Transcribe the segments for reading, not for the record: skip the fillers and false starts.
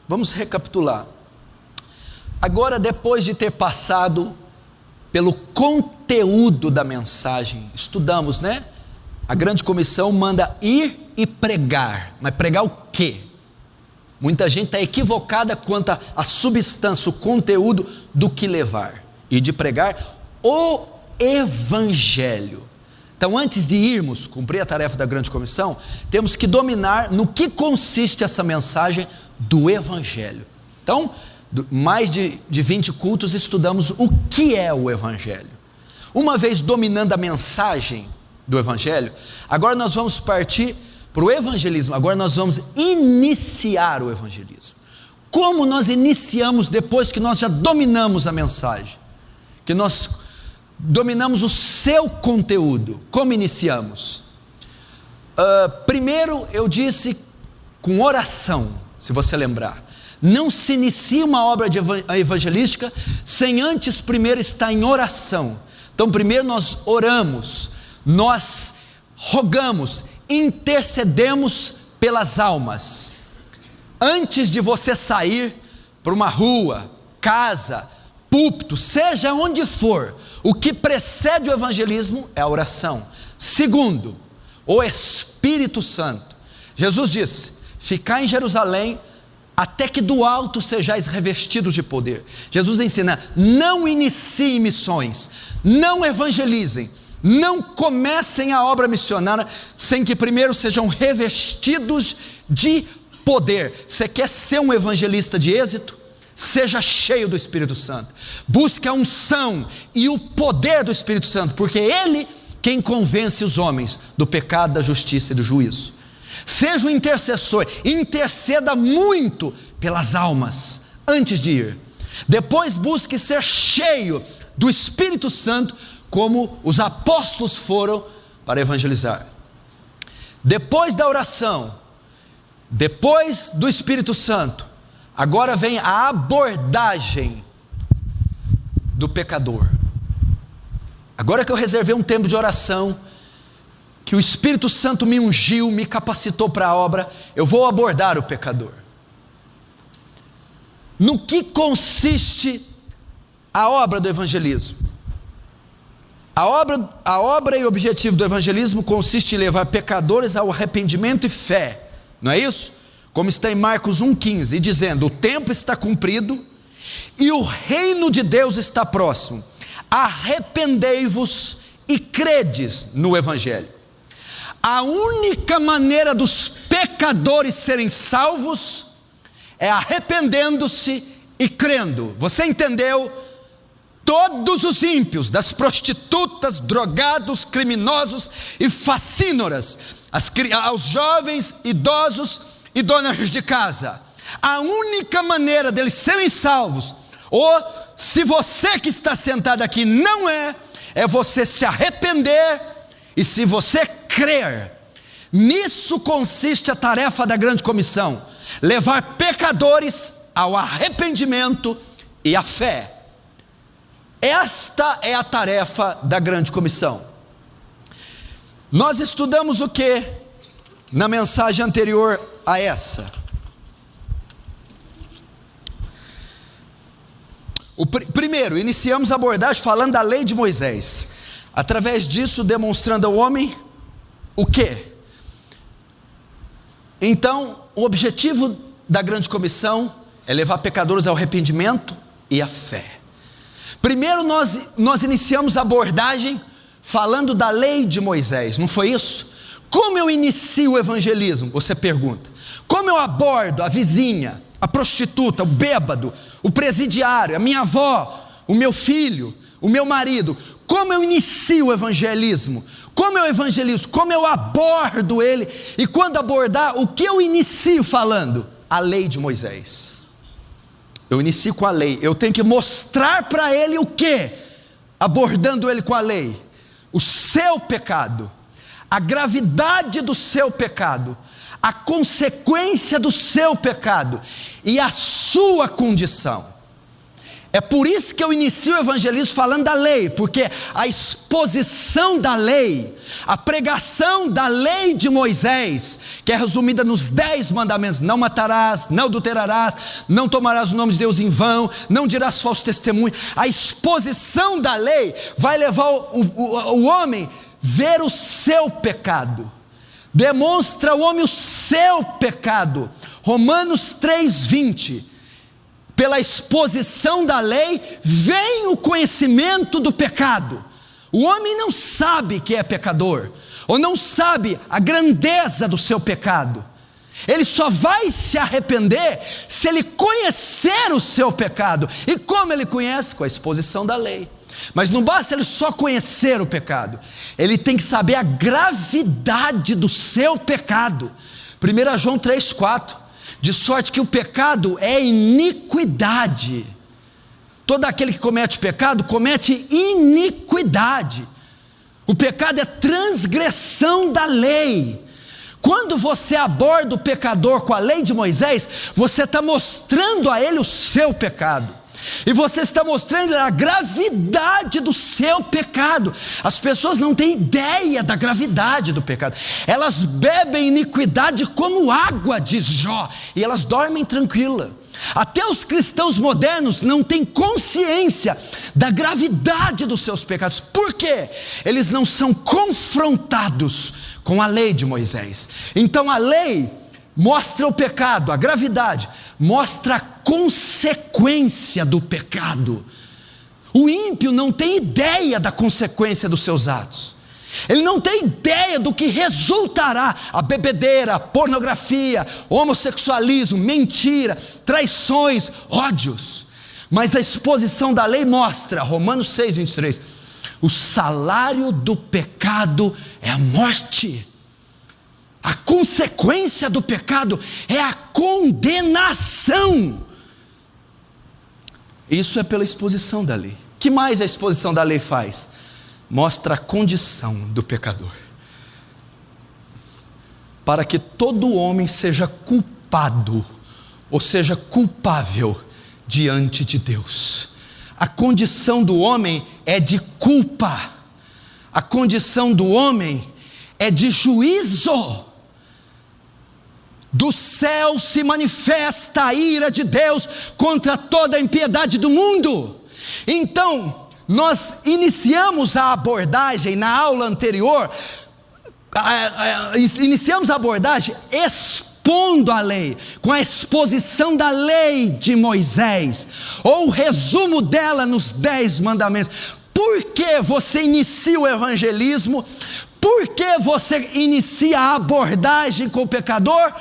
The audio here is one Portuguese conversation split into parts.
Vamos recapitular. Agora, depois de ter passado pelo conteúdo da mensagem, estudamos, né? A grande comissão manda ir e pregar, mas pregar o quê? Muita gente está equivocada quanto à substância, o conteúdo do que levar, e de pregar o Evangelho. Então, antes de irmos cumprir a tarefa da grande comissão, temos que dominar no que consiste essa mensagem do Evangelho. Então, mais de 20 cultos estudamos o que é o Evangelho. Uma vez dominando a mensagem do Evangelho, agora nós vamos partir para o evangelismo. Agora nós vamos iniciar o evangelismo. Como nós iniciamos depois que nós já dominamos a mensagem? Que nós dominamos o seu conteúdo. Como iniciamos? Primeiro eu disse com oração, se você lembrar. Não se inicia uma obra evangelística sem antes primeiro estar em oração. Então primeiro nós oramos, nós rogamos, intercedemos pelas almas. Antes de você sair para uma rua, casa, púlpito, seja onde for, o que precede o evangelismo é a oração. Segundo, o Espírito Santo. Jesus disse: ficai em Jerusalém até que do alto sejais revestidos de poder. Jesus ensina: não iniciem missões, não evangelizem, não comecem a obra missionária sem que primeiro sejam revestidos de poder. Você quer ser um evangelista de êxito? Seja cheio do Espírito Santo. Busque a unção e o poder do Espírito Santo, porque é Ele quem convence os homens do pecado, da justiça e do juízo. Seja um intercessor, interceda muito pelas almas antes de ir. Depois busque ser cheio do Espírito Santo, como os apóstolos foram para evangelizar. Depois da oração, depois do Espírito Santo, agora vem a abordagem do pecador. Agora que eu reservei um tempo de oração, que o Espírito Santo me ungiu, me capacitou para a obra, eu vou abordar o pecador. No que consiste a obra do evangelismo? A obra e o objetivo do evangelismo consiste em levar pecadores ao arrependimento e fé, não é isso? Como está em Marcos 1,15, dizendo: o tempo está cumprido e o reino de Deus está próximo, arrependei-vos e credes no evangelho. A única maneira dos pecadores serem salvos é arrependendo-se e crendo. Você entendeu? Todos os ímpios, das prostitutas, drogados, criminosos e facínoras, aos jovens, idosos e donas de casa, a única maneira deles serem salvos, ou se você que está sentado aqui não é você se arrepender, e se você crer. Nisso consiste a tarefa da grande comissão: levar pecadores ao arrependimento e à fé. Esta é a tarefa da grande comissão. Nós estudamos o que na mensagem anterior a essa? Primeiro, iniciamos a abordagem falando da lei de Moisés. Através disso, demonstrando ao homem o quê? Então, o objetivo da grande comissão é levar pecadores ao arrependimento e à fé. Primeiro nós iniciamos a abordagem falando da lei de Moisés, não foi isso? Como eu inicio o evangelismo? Você pergunta. Como eu abordo a vizinha, a prostituta, o bêbado, o presidiário, a minha avó, o meu filho, o meu marido? Como eu inicio o evangelismo? Como eu evangelizo? Como eu abordo ele? E quando abordar, o que eu inicio falando? A lei de Moisés. Eu inicio com a lei. Eu tenho que mostrar para ele o que? Abordando ele com a lei: o seu pecado, a gravidade do seu pecado, a consequência do seu pecado e a sua condição. É por isso que eu inicio o evangelismo falando da lei, porque a exposição da lei, a pregação da lei de Moisés, que é resumida nos 10 mandamentos: não matarás, não adulterarás, não tomarás o nome de Deus em vão, não dirás falso testemunho. A exposição da lei vai levar o homem a ver o seu pecado, demonstra ao homem o seu pecado. Romanos 3:20, pela exposição da lei vem o conhecimento do pecado. O homem não sabe que é pecador, ou não sabe a grandeza do seu pecado. Ele só vai se arrepender se ele conhecer o seu pecado. E como ele conhece? Com a exposição da lei. Mas não basta ele só conhecer o pecado, ele tem que saber a gravidade do seu pecado. 1 João 3,4, de sorte que o pecado é iniquidade. Todo aquele que comete pecado, comete iniquidade. O pecado é transgressão da lei. Quando você aborda o pecador com a lei de Moisés, você está mostrando a ele o seu pecado, e você está mostrando a gravidade do seu pecado. As pessoas não têm ideia da gravidade do pecado, elas bebem iniquidade como água, diz Jó, e elas dormem tranquila. Até os cristãos modernos não têm consciência da gravidade dos seus pecados. Por quê? Eles não são confrontados com a lei de Moisés. Então a lei mostra o pecado, a gravidade, mostra a consequência do pecado. O ímpio não tem ideia da consequência dos seus atos, ele não tem ideia do que resultará a bebedeira, a pornografia, homossexualismo, mentira, traições, ódios. Mas a exposição da lei mostra, Romanos 6:23, o salário do pecado é a morte. A consequência do pecado é a condenação. Isso é pela exposição da lei. O que mais a exposição da lei faz? Mostra a condição do pecador, para que todo homem seja culpado, ou seja, culpável diante de Deus. A condição do homem é de culpa, a condição do homem é de juízo. Do céu se manifesta a ira de Deus contra toda a impiedade do mundo. Então, nós iniciamos a abordagem na aula anterior, iniciamos a abordagem expondo a lei, com a exposição da lei de Moisés, ou o resumo dela nos 10 mandamentos. Por que você inicia o evangelismo? Por que você inicia a abordagem com o pecador?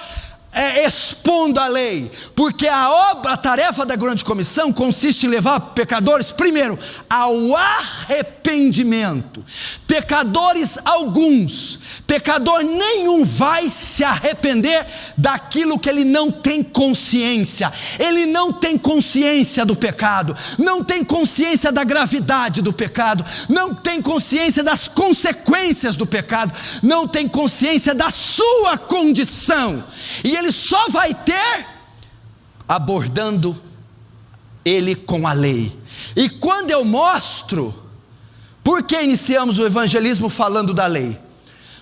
Expondo a lei, porque a tarefa da grande comissão consiste em levar pecadores, primeiro, ao arrependimento. Pecadores alguns, pecador nenhum vai se arrepender daquilo que ele não tem consciência. Ele não tem consciência do pecado, não tem consciência da gravidade do pecado, não tem consciência das consequências do pecado, não tem consciência da sua condição, e ele só vai ter abordando ele com a lei. E quando eu mostro, por que iniciamos o evangelismo falando da lei?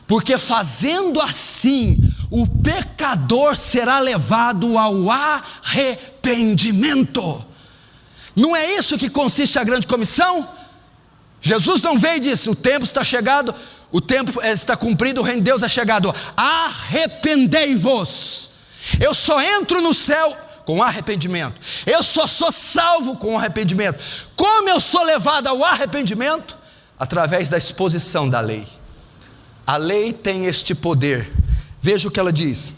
Porque fazendo assim, o pecador será levado ao arrependimento. Não é isso que consiste a grande comissão? Jesus não veio e disse: o tempo está chegado, o tempo está cumprido, o reino de Deus é chegado, arrependei-vos. Eu só entro no céu com arrependimento, eu só sou salvo com arrependimento. Como eu sou levado ao arrependimento? Através da exposição da lei. A lei tem este poder. Veja o que ela diz,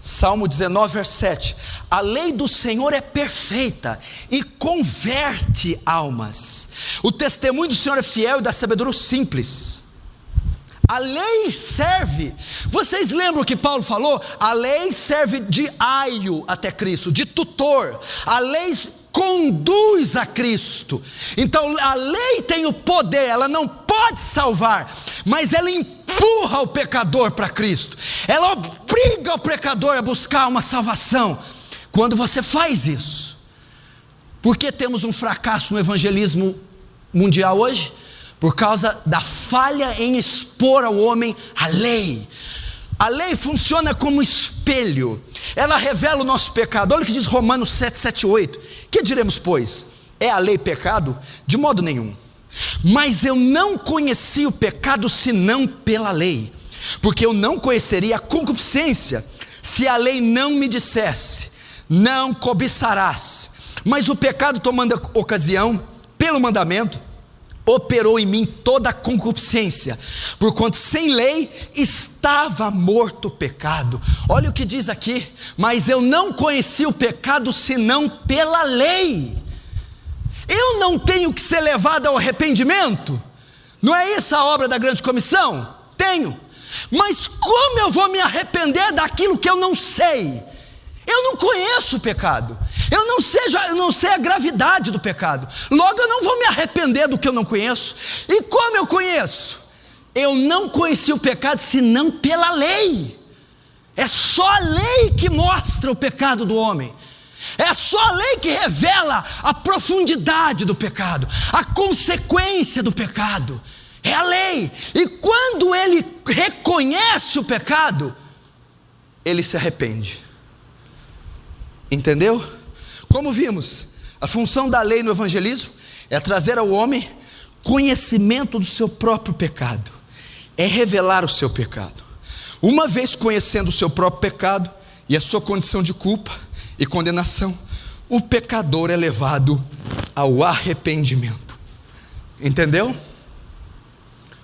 Salmo 19, verso 7, a lei do Senhor é perfeita e converte almas. O testemunho do Senhor é fiel e da sabedoria simples. A lei serve, vocês lembram que Paulo falou? A lei serve de aio até Cristo, de tutor. A lei conduz a Cristo. Então a lei tem o poder, ela não pode salvar, mas ela empurra o pecador para Cristo, ela obriga o pecador a buscar uma salvação. Quando você faz isso, Por que temos um fracasso no evangelismo mundial hoje? Por causa da falha em expor ao homem a lei. A lei funciona como espelho, ela revela o nosso pecado. Olha o que diz Romanos 7, 7, 8. Que diremos, pois? É a lei pecado? De modo nenhum. Mas eu não conheci o pecado senão pela lei, porque eu não conheceria a concupiscência se a lei não me dissesse: não cobiçarás. Mas o pecado, tomando ocasião pelo mandamento, operou em mim toda a concupiscência, porquanto sem lei estava morto o pecado. Olha o que diz aqui: mas eu não conheci o pecado senão pela lei. Eu não tenho que ser levado ao arrependimento? Não é isso a obra da grande comissão? Tenho. Mas como eu vou me arrepender daquilo que eu não sei? Eu não conheço o pecado, eu não sei a gravidade do pecado, logo eu não vou me arrepender do que eu não conheço. E como eu conheço? Eu não conheci o pecado senão pela lei. É só a lei que mostra o pecado do homem, é só a lei que revela a profundidade do pecado, a consequência do pecado, é a lei. E quando ele reconhece o pecado, ele se arrepende. Entendeu? Como vimos, a função da lei no evangelismo é trazer ao homem conhecimento do seu próprio pecado, é revelar o seu pecado. Uma vez conhecendo o seu próprio pecado e a sua condição de culpa e condenação, o pecador é levado ao arrependimento. Entendeu?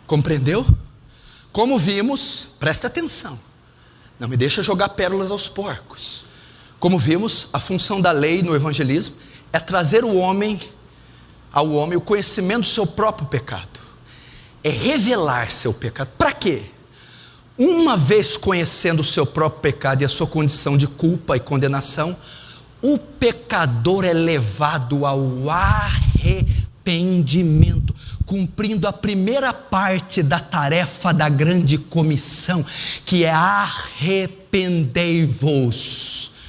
Compreendeu? Como vimos, presta atenção, não me deixa jogar pérolas aos porcos. Como vimos, a função da lei no evangelismo é trazer ao homem o conhecimento do seu próprio pecado, é revelar seu pecado. Para quê? Uma vez conhecendo o seu próprio pecado e a sua condição de culpa e condenação, o pecador é levado ao arrependimento, cumprindo a primeira parte da tarefa da grande comissão, que é arrependei-vos.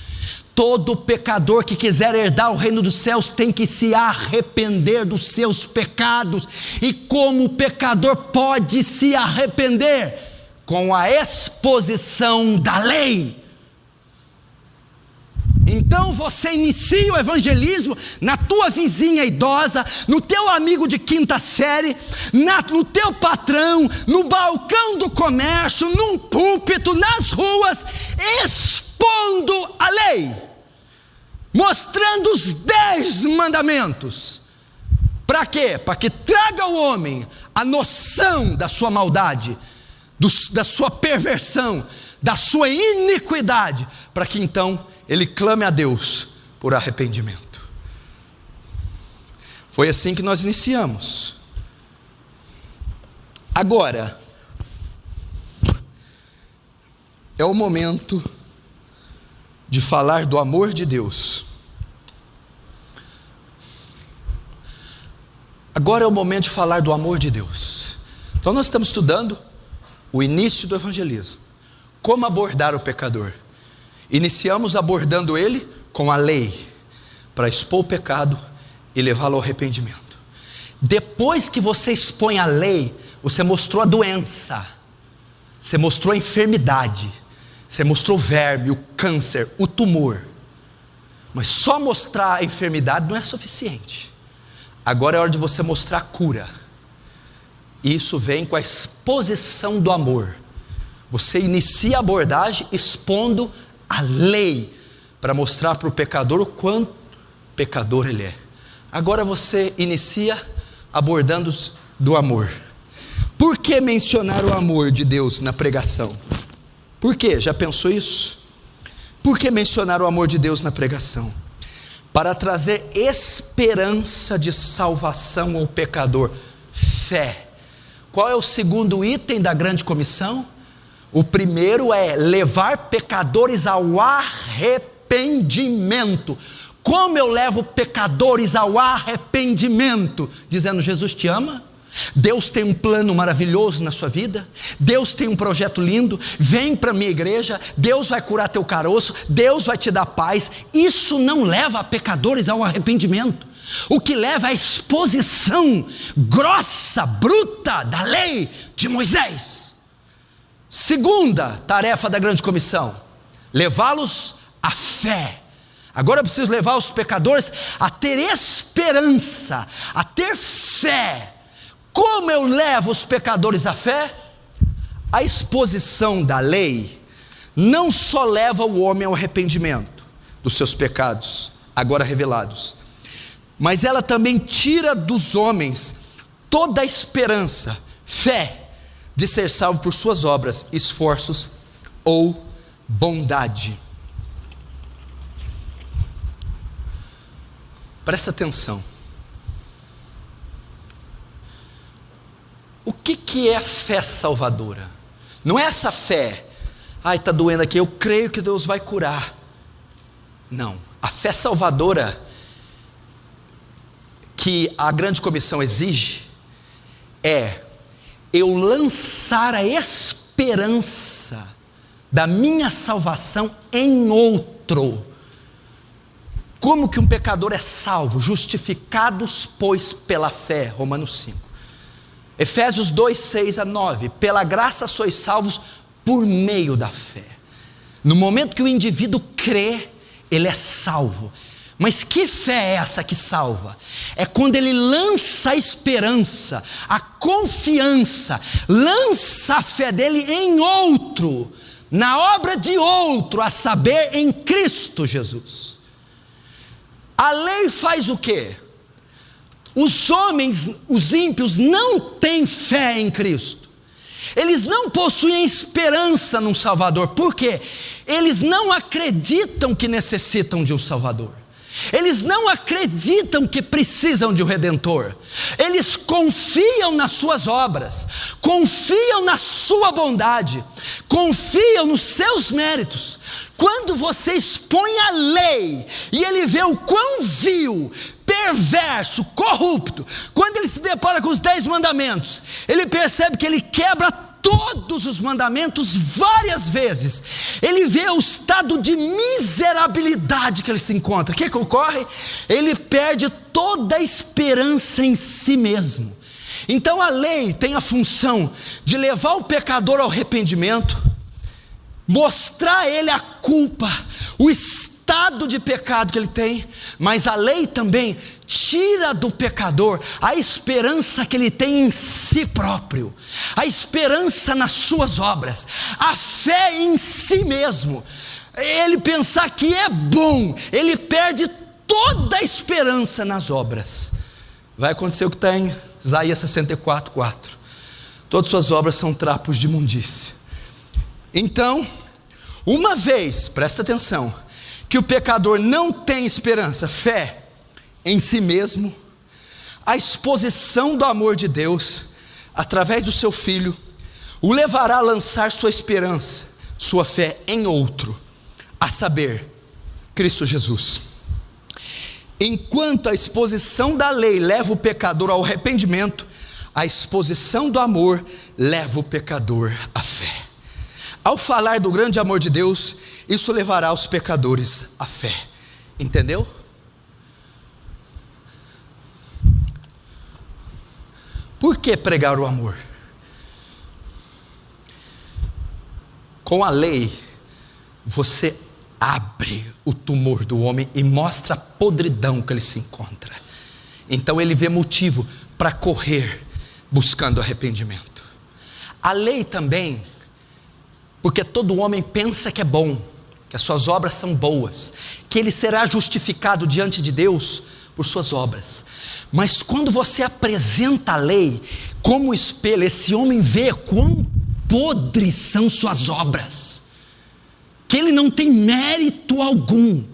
Todo pecador que quiser herdar o reino dos céus tem que se arrepender dos seus pecados. E como o pecador pode se arrepender? Com a exposição da lei. Então você inicia o evangelismo na tua vizinha idosa, no teu amigo de quinta série, no teu patrão, no balcão do comércio, num púlpito, nas ruas, expondo a lei, mostrando os 10 mandamentos. Para quê? Para que traga ao homem a noção da sua maldade, da sua perversão, da sua iniquidade, para que então ele clame a Deus por arrependimento. Foi assim que nós iniciamos. Agora é o momento de falar do amor de Deus. Agora é o momento de falar do amor de Deus. Então nós estamos estudando o início do evangelismo, como abordar o pecador. Iniciamos abordando ele com a lei, para expor o pecado e levá-lo ao arrependimento. Depois que você expõe a lei, você mostrou a doença, você mostrou a enfermidade, você mostrou o verme, o câncer, o tumor. Mas só mostrar a enfermidade não é suficiente. Agora é hora de você mostrar a cura. E isso vem com a exposição do amor. Você inicia a abordagem expondo a lei, para mostrar para o pecador o quanto pecador ele é. Agora você inicia abordando do amor. Por que mencionar o amor de Deus na pregação? Por quê? Já pensou isso? Por que mencionar o amor de Deus na pregação? Para trazer esperança de salvação ao pecador, fé. Qual é o segundo item da grande comissão? O primeiro é levar pecadores ao arrependimento. Como eu levo pecadores ao arrependimento? Dizendo: Jesus te ama, Deus tem um plano maravilhoso na sua vida, Deus tem um projeto lindo, vem para a minha igreja, Deus vai curar teu caroço, Deus vai te dar paz. Isso não leva pecadores ao arrependimento. O que leva é a exposição grossa, bruta da lei de Moisés. Segunda tarefa da grande comissão: levá-los à fé. Agora eu preciso levar os pecadores a ter esperança, a ter fé. Como eu levo os pecadores à fé? A exposição da lei não só leva o homem ao arrependimento dos seus pecados, agora revelados, mas ela também tira dos homens toda a esperança, fé, de ser salvo por suas obras, esforços ou bondade. Presta atenção. O que é fé salvadora? Não é essa fé, ai, está doendo aqui, eu creio que Deus vai curar. Não, a fé salvadora que a grande comissão exige é eu lançar a esperança da minha salvação em outro. Como que um pecador é salvo? Justificados, pois, pela fé. Romanos 5. Efésios 2, 6 a 9. Pela graça sois salvos por meio da fé. No momento que o indivíduo crê, ele é salvo. Mas que fé é essa que salva? É quando ele lança a esperança, a confiança, lança a fé dele em outro, na obra de outro, a saber, em Cristo Jesus. A lei faz o quê? Os homens, os ímpios, não têm fé em Cristo. Eles não possuem esperança num Salvador. Por quê? Eles não acreditam que necessitam de um Salvador. Eles não acreditam que precisam de um Redentor. Eles confiam nas suas obras, confiam na sua bondade, confiam nos seus méritos. Quando você expõe a lei e ele vê o quão vil, perverso, corrupto, quando ele se depara com os 10 mandamentos, ele percebe que ele quebra todos os mandamentos várias vezes. Ele vê o estado de miserabilidade que ele se encontra. O que ocorre? Ele perde toda a esperança em si mesmo. Então a lei tem a função de levar o pecador ao arrependimento, mostrar a ele a culpa, o estado de pecado que ele tem, mas a lei também tira do pecador a esperança que ele tem em si próprio, a esperança nas suas obras, a fé em si mesmo. Ele pensar que é bom, ele perde toda a esperança nas obras. Vai acontecer o que está em Isaías 64, 4. Todas suas obras são trapos de imundícia. Então, uma vez, presta atenção, que o pecador não tem esperança, fé em si mesmo, a exposição do amor de Deus, através do seu Filho, o levará a lançar sua esperança, sua fé em outro, a saber, Cristo Jesus. Enquanto a exposição da lei leva o pecador ao arrependimento, a exposição do amor leva o pecador à fé. Ao falar do grande amor de Deus, isso levará os pecadores à fé. Entendeu? Por que pregar o amor? Com a lei, você abre o tumor do homem e mostra a podridão que ele se encontra. Então ele vê motivo para correr buscando arrependimento. A lei também, porque todo homem pensa que é bom, que as suas obras são boas, que ele será justificado diante de Deus por suas obras. Mas quando você apresenta a lei como espelho, esse homem vê quão podres são suas obras, que ele não tem mérito algum,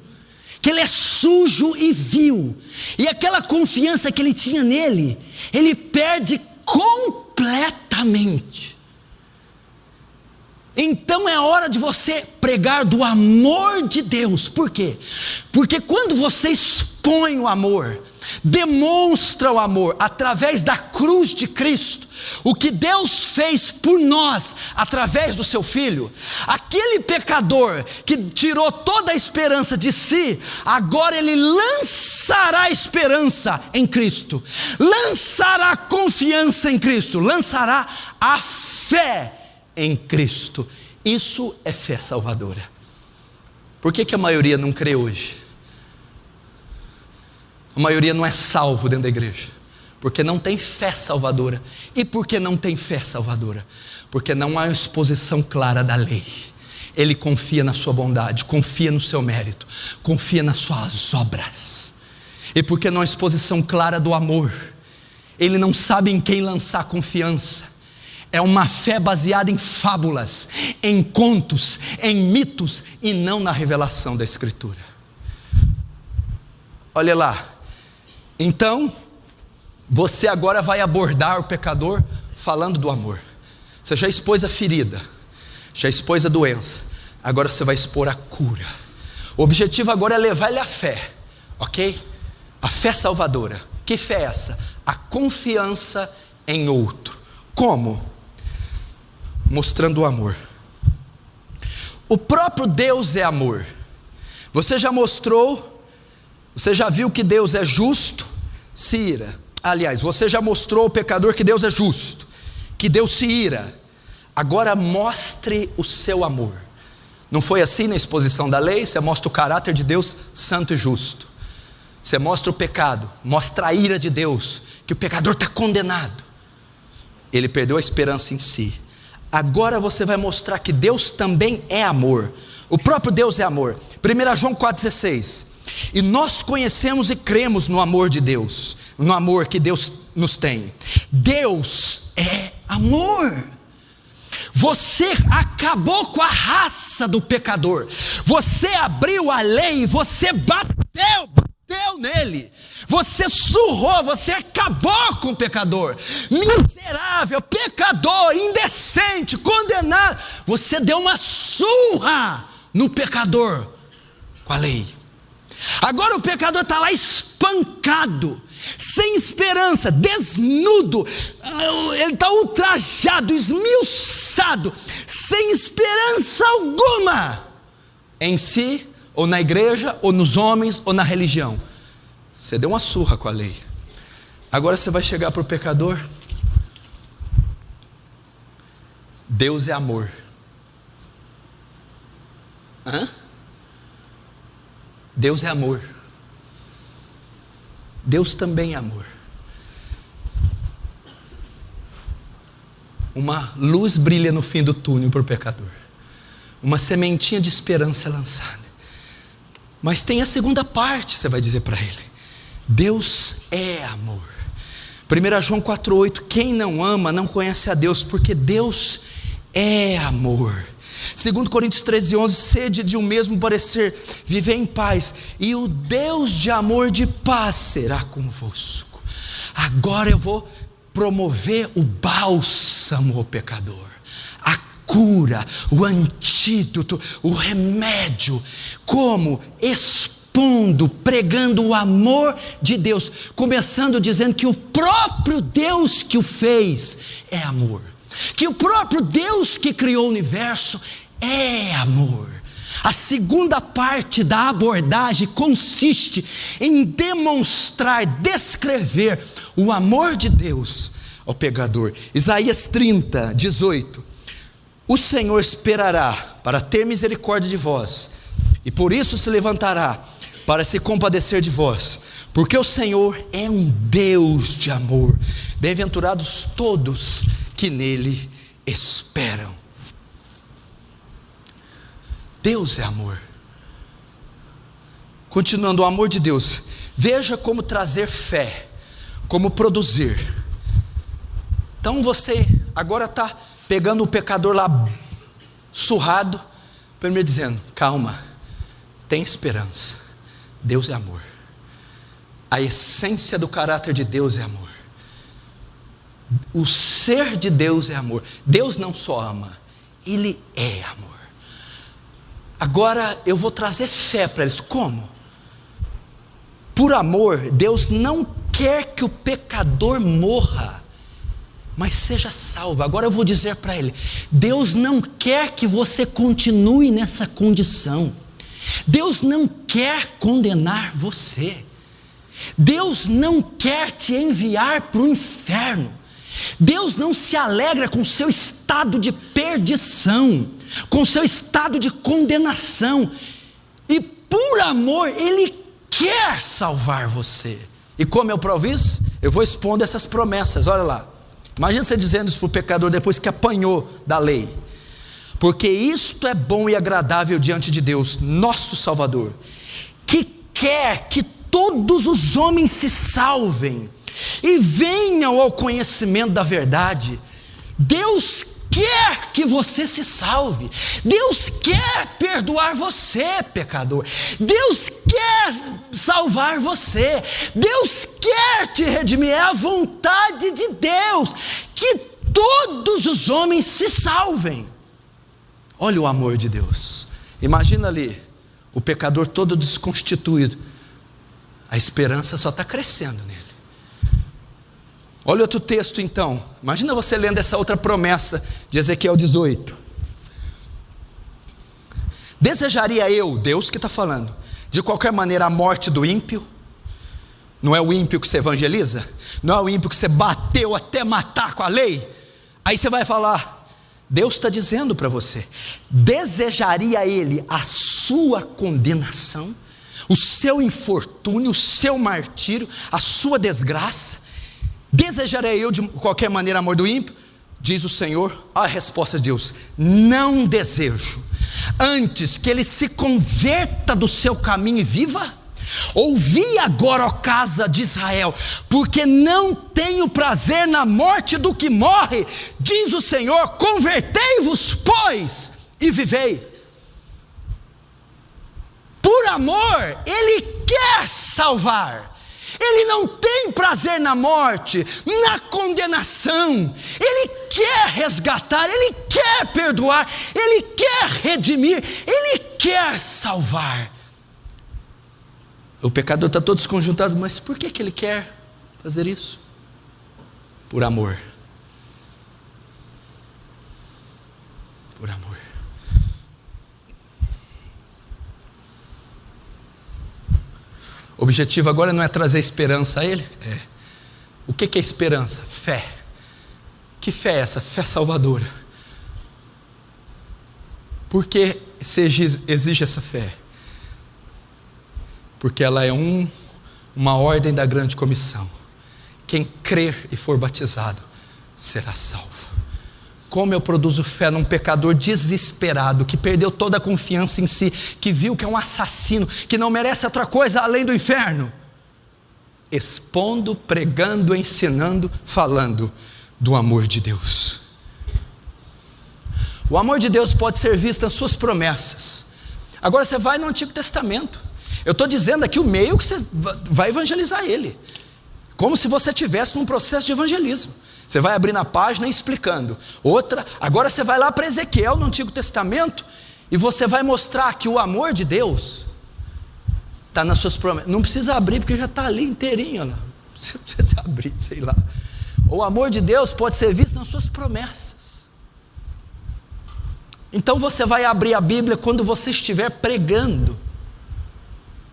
que ele é sujo e vil, e aquela confiança que ele tinha nele, ele perde completamente. Então é hora de você pregar do amor de Deus. Por quê? Porque quando você expõe o amor, demonstra o amor através da cruz de Cristo, o que Deus fez por nós através do seu Filho. Aquele pecador que tirou toda a esperança de si, agora ele lançará esperança em Cristo, lançará confiança em Cristo, lançará a fé em Cristo. Isso é fé salvadora. Por que a maioria não crê hoje? A maioria não é salvo dentro da igreja, porque não tem fé salvadora. E por que não tem fé salvadora? Porque não há uma exposição clara da lei. Ele confia na sua bondade, confia no seu mérito, confia nas suas obras. E porque não há exposição clara do amor, ele não sabe em quem lançar confiança. É uma fé baseada em fábulas, em contos, em mitos, e não na revelação da Escritura. Olha lá. Então, você agora vai abordar o pecador falando do amor. Você já expôs a ferida, já expôs a doença, agora você vai expor a cura. O objetivo agora é levar ele à fé, ok? A fé salvadora. Que fé é essa? A confiança em outro. Como? Mostrando o amor. O próprio Deus é amor. Você já mostrou, você já viu que Deus é justo, se ira. Aliás, você já mostrou ao pecador que Deus é justo, que Deus se ira. Agora mostre o seu amor. Não foi assim na exposição da lei? Você mostra o caráter de Deus santo e justo. Você mostra o pecado, mostra a ira de Deus, que o pecador está condenado. Ele perdeu a esperança em si. Agora você vai mostrar que Deus também é amor. O próprio Deus é amor. 1 João 4,16. E nós conhecemos e cremos no amor de Deus, no amor que Deus nos tem. Deus é amor. Você acabou com a raça do pecador. Você abriu a lei e você bateu nele. Você surrou, você acabou com o pecador. Miserável, pecador, indecente, condenado. Você deu uma surra no pecador com a lei. Agora o pecador está lá espancado, sem esperança, desnudo, ele está ultrajado, esmiuçado, sem esperança alguma em si, ou na igreja, ou nos homens, ou na religião. Você deu uma surra com a lei. Agora você vai chegar para o pecador. Deus é amor. Hã? Deus é amor. Deus também é amor. Uma luz brilha no fim do túnel para o pecador. Uma sementinha de esperança é lançada. Mas tem a segunda parte, você vai dizer para ele. Deus é amor. 1 João 4,8. Quem não ama não conhece a Deus, porque Deus é amor. 2 Coríntios 13,11. Sede de um mesmo parecer, viver em paz, e o Deus de amor, de paz, será convosco. Agora eu vou promover o bálsamo ao pecador, a cura, o antídoto, o remédio. Como? Expondo, pregando o amor de Deus, começando dizendo que o próprio Deus que o fez é amor, que o próprio Deus que criou o universo é amor. A segunda parte da abordagem consiste em demonstrar, descrever o amor de Deus ao pecador. Isaías 30:18. O Senhor esperará para ter misericórdia de vós, e por isso se levantará para se compadecer de vós, porque o Senhor é um Deus de amor. Bem-aventurados todos que nele esperam. Deus é amor. Continuando, o amor de Deus. Veja como trazer fé, como produzir. Então você agora está pegando o pecador lá surrado, primeiro dizendo: calma, tem esperança. Deus é amor. A essência do caráter de Deus é amor. O ser de Deus é amor. Deus não só ama, Ele é amor. Agora eu vou trazer fé para eles. Como? Por amor, Deus não quer que o pecador morra, mas seja salvo. Agora eu vou dizer para ele: Deus não quer que você continue nessa condição. Deus não quer condenar você. Deus não quer te enviar para o inferno. Deus não se alegra com o seu estado de perdição, com o seu estado de condenação. E por amor, Ele quer salvar você. E como eu provo isso? Eu vou expondo essas promessas, olha lá. Imagina você dizendo isso para o pecador depois que apanhou da lei: porque isto é bom e agradável diante de Deus, nosso Salvador, que quer que todos os homens se salvem e venham ao conhecimento da verdade. Deus quer que você se salve. Deus quer perdoar você, pecador. Deus quer salvar você. Deus quer te redimir. É a vontade de Deus que todos os homens se salvem. Olha o amor de Deus. Imagina ali o pecador todo desconstituído. A esperança só está crescendo nele. Olha outro texto então. Imagina você lendo essa outra promessa de Ezequiel 18. Desejaria eu, Deus que está falando, de qualquer maneira a morte do ímpio? Não é o ímpio que você evangeliza? Não é o ímpio que você bateu até matar com a lei? Aí você vai falar: Deus está dizendo para você: desejaria ele a sua condenação, o seu infortúnio, o seu martírio, a sua desgraça? Desejarei eu de qualquer maneira a morte do ímpio? Diz o Senhor. A resposta de Deus: não desejo. Antes que ele se converta do seu caminho e viva. Ouvi agora, ó casa de Israel, porque não tenho prazer na morte do que morre, diz o Senhor. Convertei-vos, pois, e vivei. Por amor, Ele quer salvar. Ele não tem prazer na morte, na condenação. Ele quer resgatar, Ele quer perdoar, Ele quer redimir, Ele quer salvar. O pecador está todo desconjuntado, mas por que Ele quer fazer isso? Por amor. Por amor. O objetivo agora não é trazer esperança a Ele. O que é esperança? Fé. Que fé é essa? Fé salvadora. Por que se exige essa fé? Porque ela é uma ordem da grande comissão. Quem crer e for batizado será salvo. Como eu produzo fé num pecador desesperado, que perdeu toda a confiança em si, que viu que é um assassino, que não merece outra coisa além do inferno? Expondo, pregando, ensinando, falando do amor de Deus. O amor de Deus pode ser visto nas suas promessas. Agora você vai no Antigo Testamento. Eu estou dizendo aqui o meio que você vai evangelizar ele, como se você estivesse num processo de evangelismo. Você vai abrir na página e explicando. Agora você vai lá para Ezequiel no Antigo Testamento e você vai mostrar que o amor de Deus está nas suas promessas. Não precisa abrir porque já está ali inteirinho. Não precisa abrir, sei lá. O amor de Deus pode ser visto nas suas promessas. Então você vai abrir a Bíblia quando você estiver pregando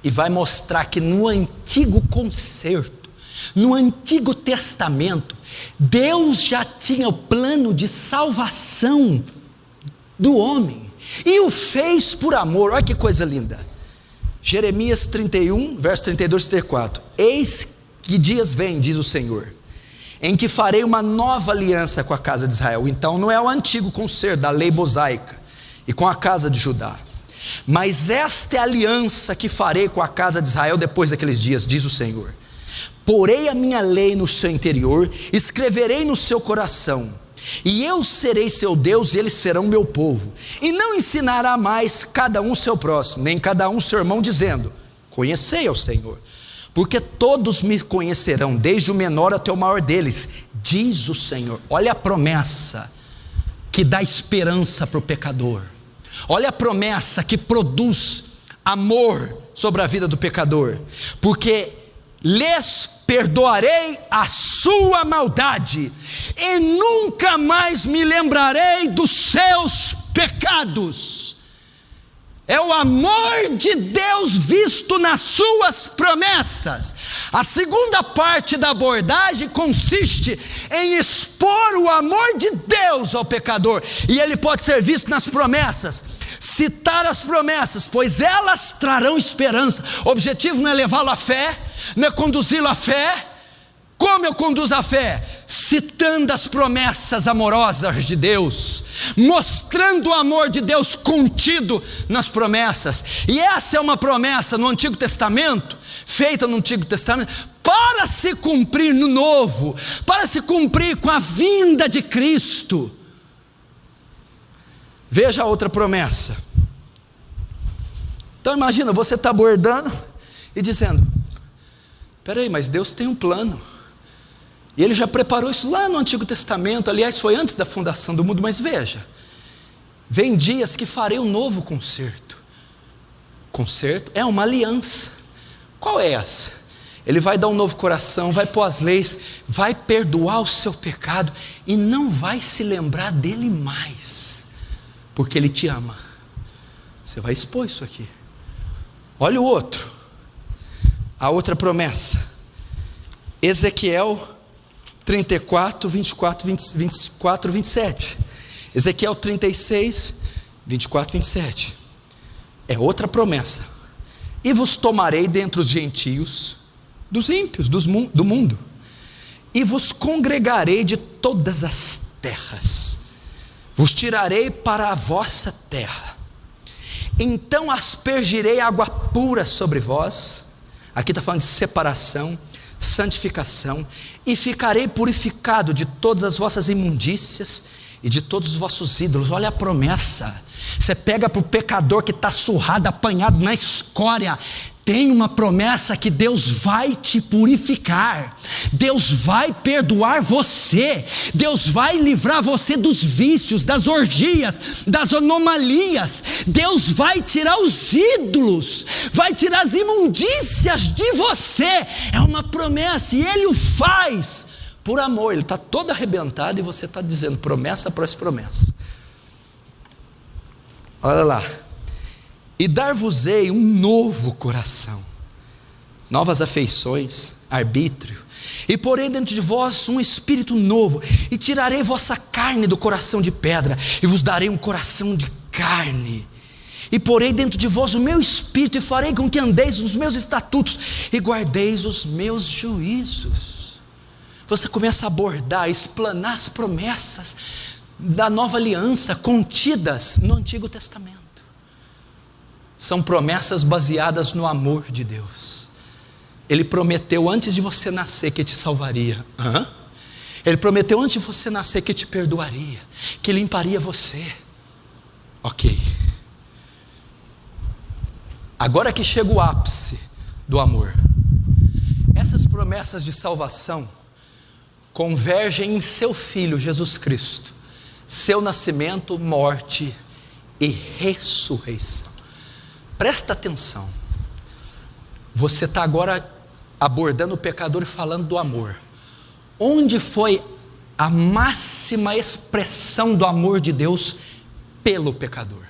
e vai mostrar que no Antigo Concerto, no Antigo Testamento, Deus já tinha o plano de salvação do homem e o fez por amor. Olha que coisa linda. Jeremias 31, verso 32 e 34. Eis que dias vêm, diz o Senhor, em que farei uma nova aliança com a casa de Israel. Então não é o antigo concerto da lei mosaica e com a casa de Judá, mas esta é a aliança que farei com a casa de Israel depois daqueles dias, diz o Senhor. Porei a minha lei no seu interior, escreverei no seu coração, e eu serei seu Deus e eles serão meu povo. E não ensinará mais cada um seu próximo, nem cada um seu irmão, dizendo: conhecei ao Senhor, porque todos me conhecerão, desde o menor até o maior deles, diz o Senhor. Olha a promessa que dá esperança para o pecador. Olha a promessa que produz amor sobre a vida do pecador, porque lhes perdoarei a sua maldade, e nunca mais me lembrarei dos seus pecados. É o amor de Deus visto nas suas promessas. A segunda parte da abordagem consiste em expor o amor de Deus ao pecador, e ele pode ser visto nas promessas. Citar as promessas, pois elas trarão esperança. O objetivo não é levá-lo à fé, não é conduzi-lo à fé. Como eu conduzo a fé? Citando as promessas amorosas de Deus, mostrando o amor de Deus contido nas promessas. E essa é uma promessa no Antigo Testamento, feita no Antigo Testamento, para se cumprir no Novo, para se cumprir com a vinda de Cristo. Veja a outra promessa. Então imagina, você está abordando e dizendo: peraí, mas Deus tem um plano, e Ele já preparou isso lá no Antigo Testamento. Aliás, foi antes da fundação do mundo. Mas veja, vem dias que farei um novo concerto. Concerto é uma aliança. Qual é essa? Ele vai dar um novo coração, vai pôr as leis, vai perdoar o seu pecado, e não vai se lembrar dele mais, porque Ele te ama. Você vai expor isso aqui. Olha o outro, a outra promessa, Ezequiel 34, 24, 24, 27. Ezequiel 36, 24, 27. É outra promessa. E vos tomarei dentre os gentios, dos ímpios, do mundo, e vos congregarei de todas as terras, vos tirarei para a vossa terra, então aspergirei água pura sobre vós. Aqui está falando de separação, santificação, e ficarei purificado de todas as vossas imundícias e de todos os vossos ídolos. Olha a promessa. Você pega para o pecador que está surrado, apanhado na escória, tem uma promessa que Deus vai te purificar, Deus vai perdoar você, Deus vai livrar você dos vícios, das orgias, das anomalias. Deus vai tirar os ídolos, vai tirar as imundícias de você. É uma promessa, e Ele o faz por amor. Ele está todo arrebentado e você está dizendo promessa após promessa. Olha lá. E dar-vos-ei um novo coração, novas afeições, arbítrio, e porei dentro de vós um espírito novo, e tirarei vossa carne do coração de pedra, e vos darei um coração de carne, e porei dentro de vós o meu espírito, e farei com que andeis nos meus estatutos, e guardeis os meus juízos. Você começa a abordar, explanar as promessas da nova aliança contidas no Antigo Testamento. São promessas baseadas no amor de Deus. Ele prometeu antes de você nascer que te salvaria. Ele prometeu antes de você nascer que te perdoaria, que limparia você. Ok. Agora que chega o ápice do amor. Essas promessas de salvação convergem em seu Filho Jesus Cristo, seu nascimento, morte e ressurreição. Presta atenção. Você está agora abordando o pecador e falando do amor. Onde foi a máxima expressão do amor de Deus pelo pecador?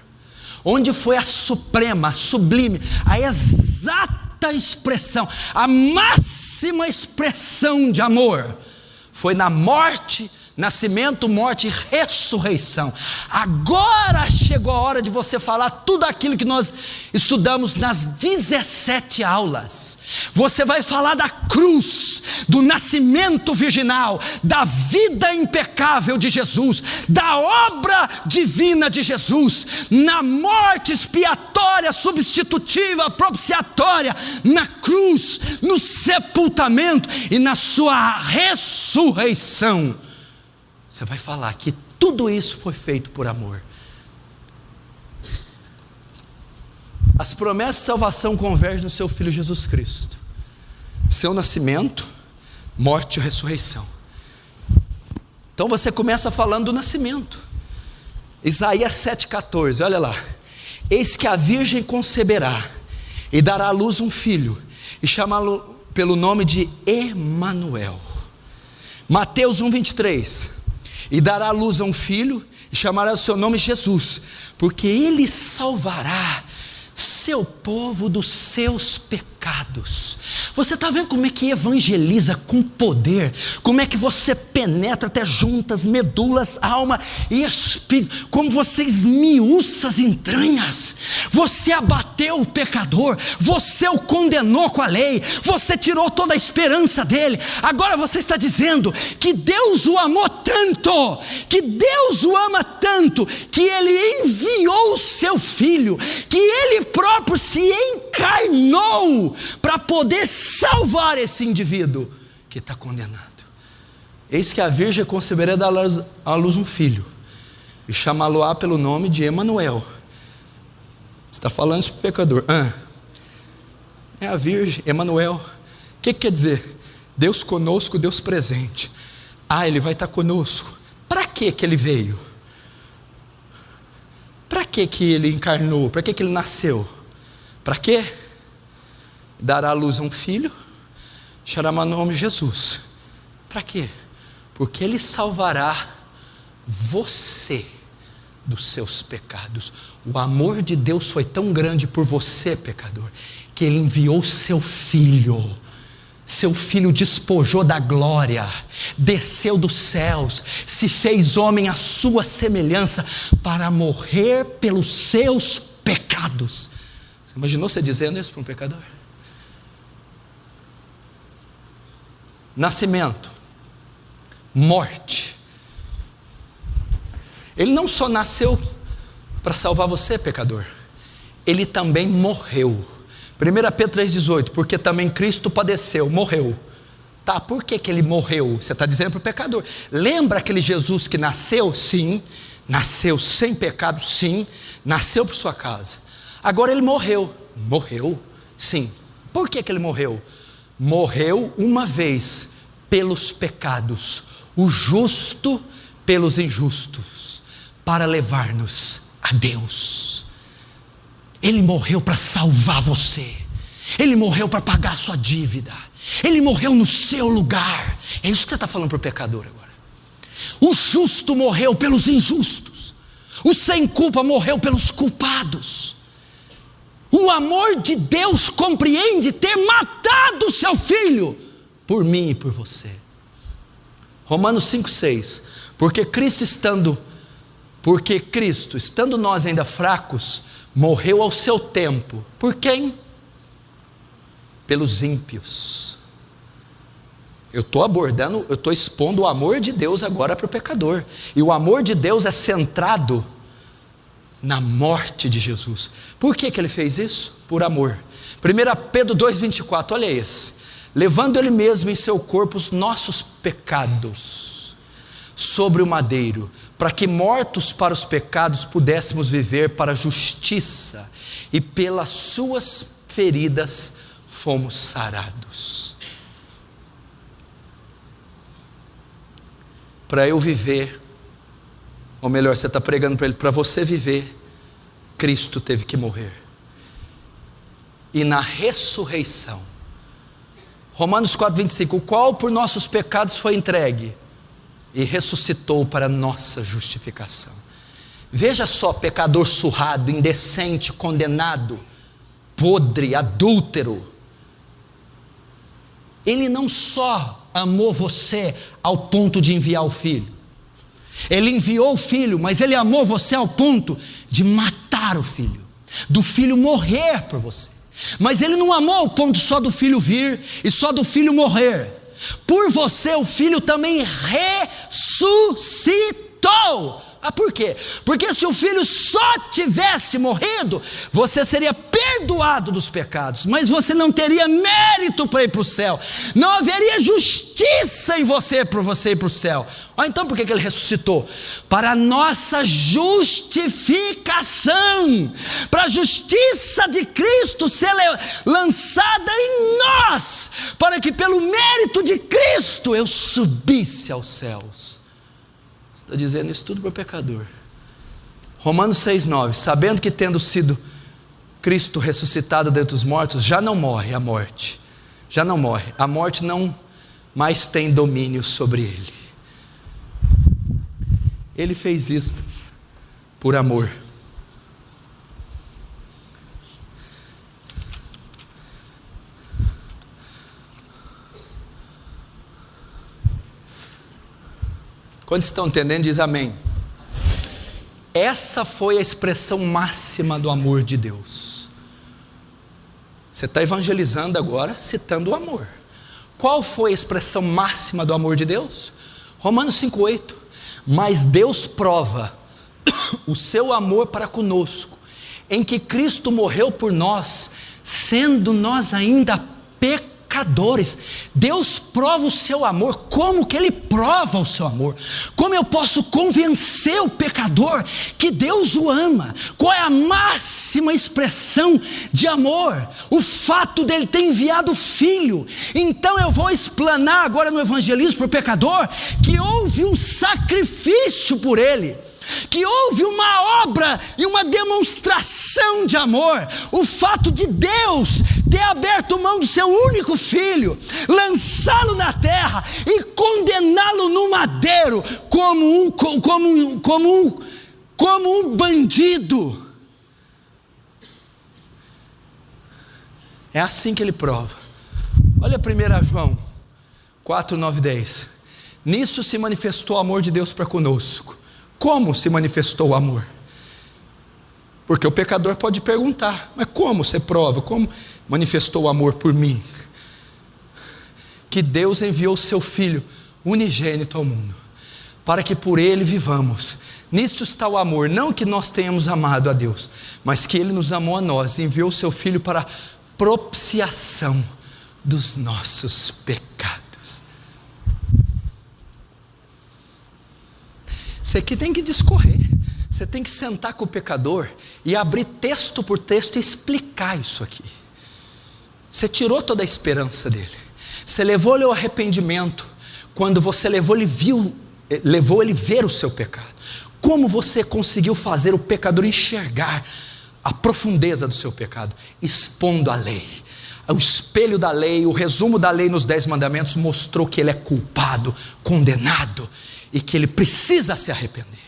Onde foi a suprema, a sublime, a exata expressão, a máxima expressão de amor? Foi na morte, nascimento, morte e ressurreição. Agora chegou a hora de você falar tudo aquilo que nós estudamos nas 17 aulas. Você vai falar da cruz, do nascimento virginal, da vida impecável de Jesus, da obra divina de Jesus, na morte expiatória, substitutiva, propiciatória, na cruz, no sepultamento e na sua ressurreição. Você vai falar que tudo isso foi feito por amor. As promessas de salvação convergem no seu Filho Jesus Cristo, seu nascimento, morte e ressurreição. Então você começa falando do nascimento. Isaías 7,14, olha lá. Eis que a virgem conceberá e dará à luz um filho, e chamá-lo pelo nome de Emanuel. Mateus 1:23, e dará à luz a um filho, e chamará o seu nome Jesus, porque ele salvará seu povo dos seus pecados. Você está vendo como é que evangeliza com poder? Como é que você penetra até juntas, medulas, alma e espírito? Como você esmiuça as entranhas? Você abateu o pecador, você o condenou com a lei, você tirou toda a esperança dele. Agora você está dizendo que Deus o amou tanto, que Deus o ama tanto, que ele enviou o seu filho, que ele próprio se encarnou para poder salvar esse indivíduo que está condenado. Eis que a virgem conceberá dar à luz um filho, e chamá-lo-á pelo nome de Emanuel. Está falando isso para o pecador. É a virgem, Emanuel. O que quer dizer? Deus conosco, Deus presente. Ele vai estar conosco. Para que ele veio? Para que ele encarnou? Para que ele nasceu? Para quê? Dará à luz a um filho, chamará o nome de Jesus. Para quê? Porque ele salvará você dos seus pecados. O amor de Deus foi tão grande por você, pecador, que ele enviou seu filho. Seu filho despojou da glória, desceu dos céus, se fez homem à sua semelhança, para morrer pelos seus pecados. Você imaginou você dizendo isso para um pecador? Nascimento, morte. Ele não só nasceu para salvar você, pecador, ele também morreu. 1 Pedro 3,18, porque também Cristo padeceu, morreu. Tá, por que ele morreu? Você está dizendo para o pecador. Lembra aquele Jesus que nasceu? Sim. Nasceu sem pecado? Sim. Nasceu por sua casa. Agora ele morreu. Morreu? Sim. Por que ele morreu? Morreu uma vez pelos pecados, o justo pelos injustos, para levar-nos a Deus. Ele morreu para salvar você. Ele morreu para pagar a sua dívida. Ele morreu no seu lugar. É isso que você está falando para o pecador agora. O justo morreu pelos injustos. O sem culpa morreu pelos culpados. O amor de Deus compreende ter matado o seu filho por mim e por você. Romanos 5,6. Porque Cristo estando nós ainda fracos, morreu ao seu tempo. Por quem? Pelos ímpios. Eu estou expondo o amor de Deus agora para o pecador. E o amor de Deus é centrado na morte de Jesus. Por que ele fez isso? Por amor. 1 Pedro 2,24, olha esse. Levando ele mesmo em seu corpo os nossos pecados sobre o madeiro, para que mortos para os pecados pudéssemos viver para a justiça, e pelas suas feridas fomos sarados. Para eu viver, ou melhor, você está pregando para ele, para você viver, Cristo teve que morrer. E na ressurreição, Romanos 4,25, o qual por nossos pecados foi entregue e ressuscitou para nossa justificação. Veja só, pecador surrado, indecente, condenado, podre, adúltero. Ele não só amou você ao ponto de enviar o filho. Ele enviou o filho, mas ele amou você ao ponto de matar o filho, do filho morrer por você. Mas ele não amou ao ponto só do filho vir e só do filho morrer. Por você o filho também ressuscitou. Por quê? Porque se o filho só tivesse morrido, você seria perdoado dos pecados, mas você não teria mérito para ir para o céu, não haveria justiça em você para você ir para o céu. Então por que ele ressuscitou? Para a nossa justificação, para a justiça de Cristo ser lançada em nós, para que pelo mérito de Cristo eu subisse aos céus. Está dizendo isso tudo para o pecador. Romanos 6,9, sabendo que tendo sido Cristo ressuscitado dentre os mortos já não morre a morte, já não morre, a morte não mais tem domínio sobre ele. Ele fez isso por amor. Quando estão entendendo, diz amém. Essa foi a expressão máxima do amor de Deus. Você está evangelizando agora, citando o amor. Qual foi a expressão máxima do amor de Deus? Romanos 5,8. Mas Deus prova o seu amor para conosco, em que Cristo morreu por nós, sendo nós ainda pecadores. Deus prova o seu amor. Como que Ele prova o seu amor? Como eu posso convencer o pecador que Deus o ama? Qual é a máxima expressão de amor? O fato dele ter enviado o Filho. Então eu vou explanar agora no evangelismo para o pecador que houve um sacrifício por ele, que houve uma obra e uma demonstração de amor. O fato de Deus ter aberto mão do seu único filho, lançá-lo na terra e condená-lo no madeiro como um bandido. É assim que ele prova. Olha 1 João 4, 9, 10. Nisso se manifestou o amor de Deus para conosco. Como se manifestou o amor? Porque o pecador pode perguntar, mas como você prova? Como manifestou o amor por mim? Que Deus enviou o seu Filho unigênito ao mundo, para que por ele vivamos. Nisso está o amor, não que nós tenhamos amado a Deus, mas que Ele nos amou a nós e enviou o seu Filho para propiciação dos nossos pecados. Você aqui tem que discorrer, você tem que sentar com o pecador e abrir texto por texto e explicar isso aqui. Você tirou toda a esperança dele, você levou ele ao arrependimento, quando você levou ele ver o seu pecado. Como você conseguiu fazer o pecador enxergar a profundeza do seu pecado? Expondo a lei. O espelho da lei, o resumo da lei nos 10 mandamentos mostrou que ele é culpado, condenado, e que ele precisa se arrepender.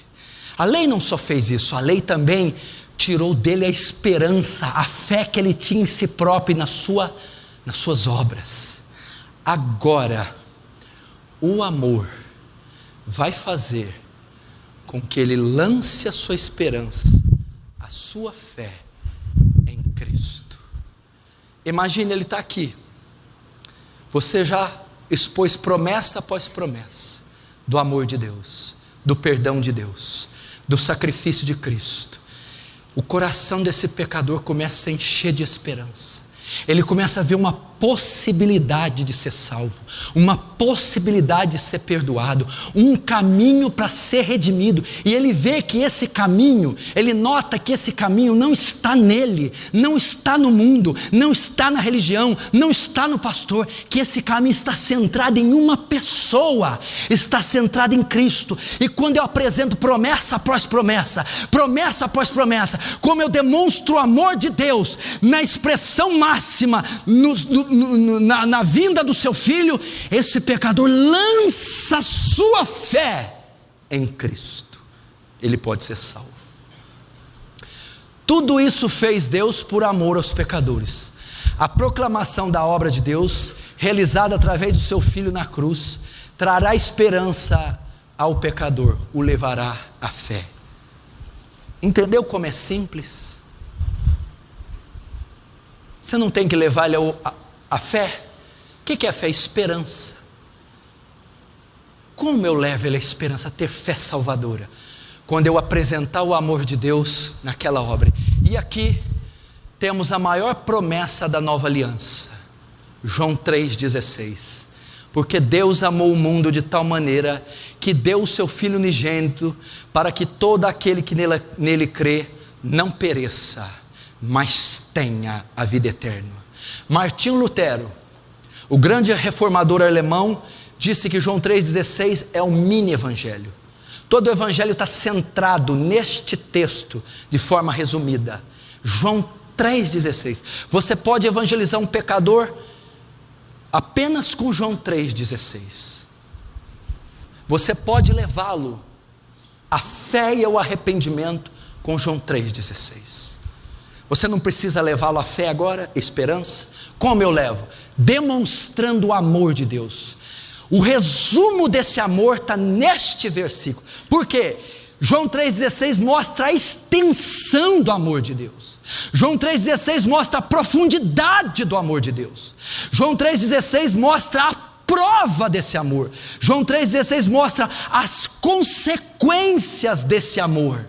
A lei não só fez isso, a lei também tirou dele a esperança, a fé que ele tinha em si próprio e nas suas obras. Agora, o amor vai fazer com que ele lance a sua esperança, a sua fé em Cristo. Imagine, ele está aqui, você já expôs promessa após promessa do amor de Deus, do perdão de Deus, do sacrifício de Cristo. O coração desse pecador começa a encher de esperança. Ele começa a ver uma possibilidade de ser salvo, uma possibilidade de ser perdoado, um caminho para ser redimido, e ele vê que esse caminho, ele nota que esse caminho não está nele, não está no mundo, não está na religião, não está no pastor, que esse caminho está centrado em uma pessoa, está centrado em Cristo. E quando eu apresento promessa após promessa, promessa após promessa, como eu demonstro o amor de Deus na expressão máxima, na vinda do seu Filho, esse pecador lança sua fé em Cristo, ele pode ser salvo. Tudo isso fez Deus por amor aos pecadores. A proclamação da obra de Deus, realizada através do seu Filho na cruz, trará esperança ao pecador, o levará à fé. Entendeu como é simples? Você não tem que levar ele à fé. O que é fé? Esperança. Como eu levo ele à esperança, a ter fé salvadora? Quando eu apresentar o amor de Deus naquela obra. E aqui temos a maior promessa da nova aliança, João 3,16. Porque Deus amou o mundo de tal maneira que deu o seu Filho unigênito, para que todo aquele que nele crê não pereça, mas tenha a vida eterna. Martinho Lutero, o grande reformador alemão, disse que João 3,16 é um mini evangelho. Todo o evangelho está centrado neste texto de forma resumida. João 3,16. Você pode evangelizar um pecador apenas com João 3,16. Você pode levá-lo à fé e ao arrependimento com João 3,16. Você não precisa levá-lo à fé agora, esperança. Como eu levo? Demonstrando o amor de Deus. O resumo desse amor está neste versículo. Por quê? João 3,16 mostra a extensão do amor de Deus. João 3,16 mostra a profundidade do amor de Deus. João 3,16 mostra a prova desse amor. João 3,16 mostra as consequências desse amor.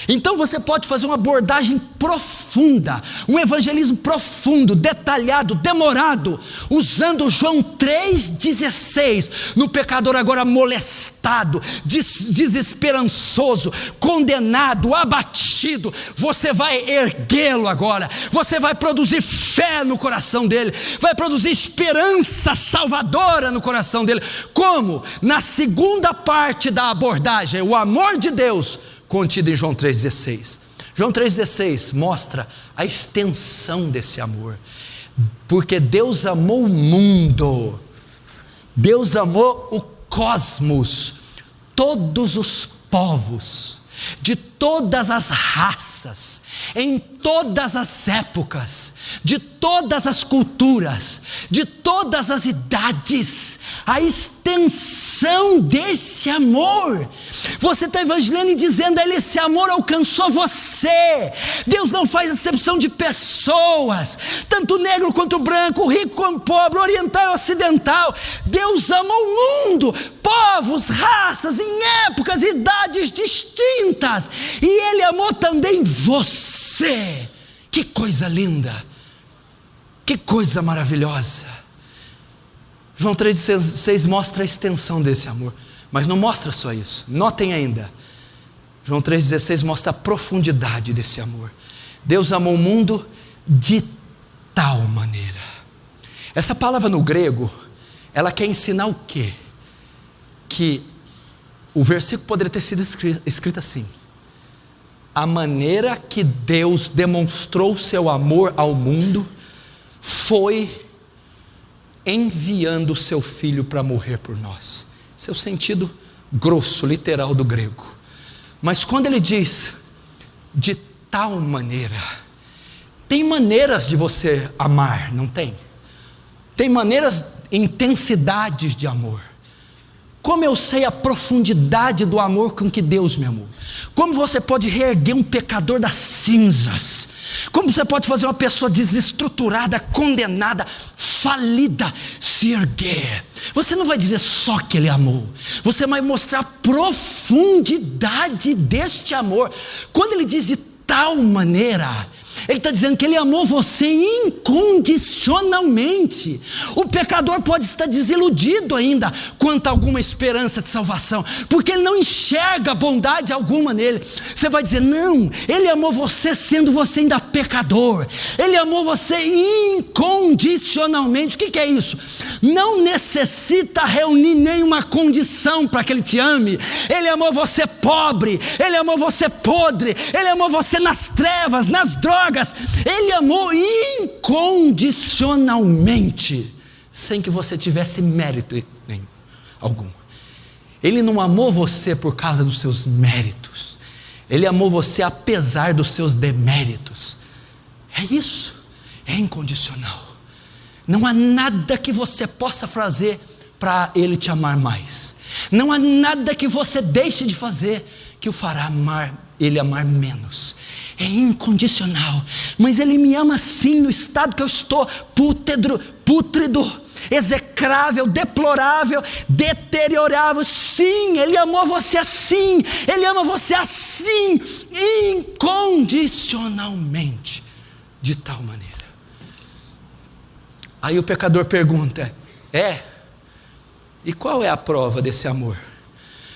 Então você pode fazer uma abordagem profunda, um evangelismo profundo, detalhado, demorado, usando João 3,16, no pecador agora molestado, desesperançoso, condenado, abatido. Você vai erguê-lo agora, você vai produzir fé no coração dele, vai produzir esperança salvadora no coração dele. Como? Na segunda parte da abordagem, o amor de Deus contido em João 3,16. João 3,16 mostra a extensão desse amor, porque Deus amou o mundo, Deus amou o cosmos, todos os povos, de todas as raças, em todas as épocas, de todas as culturas, de todas as idades, a extensão desse amor. Você está evangelizando e dizendo a ele: esse amor alcançou você. Deus não faz acepção de pessoas, tanto negro quanto branco, rico quanto pobre, oriental e ocidental. Deus ama o mundo, povos, raças, em épocas, idades distintas, e ele amou também você. Que coisa linda, que coisa maravilhosa. João 3,16 mostra a extensão desse amor, mas não mostra só isso. Notem ainda, João 3,16 mostra a profundidade desse amor. Deus amou o mundo de tal maneira. Essa palavra no grego, ela quer ensinar o quê? Que o versículo poderia ter sido escrito assim: a maneira que Deus demonstrou seu amor ao mundo foi enviando o seu filho para morrer por nós. Esse é o sentido grosso, literal do grego. Mas quando ele diz de tal maneira, tem maneiras de você amar, não tem? Tem maneiras, intensidades de amor. Como eu sei a profundidade do amor com que Deus me amou? Como você pode reerguer um pecador das cinzas? Como você pode fazer uma pessoa desestruturada, condenada, falida, se erguer? Você não vai dizer só que ele amou, você vai mostrar a profundidade deste amor. Quando ele diz de tal maneira, ele está dizendo que ele amou você incondicionalmente. O pecador pode estar desiludido ainda quanto a alguma esperança de salvação, porque ele não enxerga bondade alguma nele. Você vai dizer: não, ele amou você sendo você ainda pecador. Ele amou você incondicionalmente. O que é isso? Não necessita reunir nenhuma condição para que ele te ame. Ele amou você pobre, ele amou você podre, ele amou você nas trevas, nas drogas. Ele amou incondicionalmente, sem que você tivesse mérito algum. Ele não amou você por causa dos seus méritos, ele amou você apesar dos seus deméritos. É isso, é incondicional. Não há nada que você possa fazer para ele te amar mais. Não há nada que você deixe de fazer que o fará ele amar menos. É incondicional. Mas ele me ama assim, no estado que eu estou, pútrido, execrável, deplorável, deteriorável. Sim, ele amou você assim. Ele ama você assim, incondicionalmente, de tal maneira. Aí o pecador pergunta: e qual é a prova desse amor?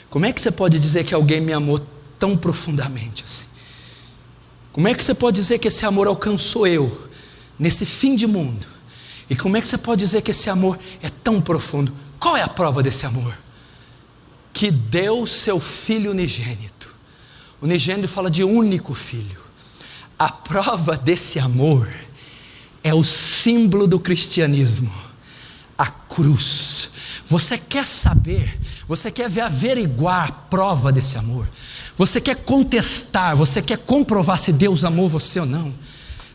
Como é que você pode dizer que alguém me amou tão profundamente assim? Como é que você pode dizer que esse amor alcançou eu, nesse fim de mundo? E como é que você pode dizer que esse amor é tão profundo? Qual é a prova desse amor? Que deu seu Filho unigênito. Unigênito fala de único filho. A prova desse amor é o símbolo do cristianismo, a cruz. Você quer saber, você quer averiguar a prova desse amor, você quer contestar, você quer comprovar se Deus amou você ou não,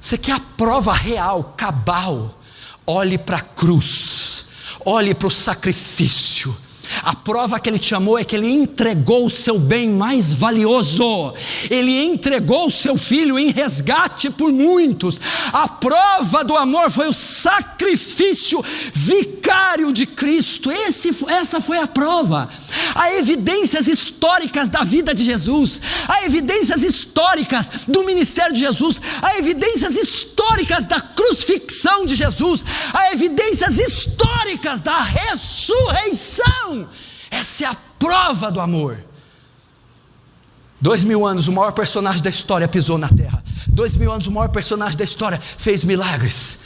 você quer a prova real, cabal, olhe para a cruz, olhe para o sacrifício. A prova que Ele te amou é que Ele entregou o seu bem mais valioso, Ele entregou o seu Filho em resgate por muitos. A prova do amor foi o sacrifício vicário de Cristo. Essa foi a prova. Há evidências históricas da vida de Jesus, há evidências históricas do ministério de Jesus, há evidências históricas da crucifixão de Jesus, há evidências históricas da ressurreição. Essa é a prova do amor. 2000 anos, o maior personagem da história pisou na terra. 2000 anos, o maior personagem da história fez milagres.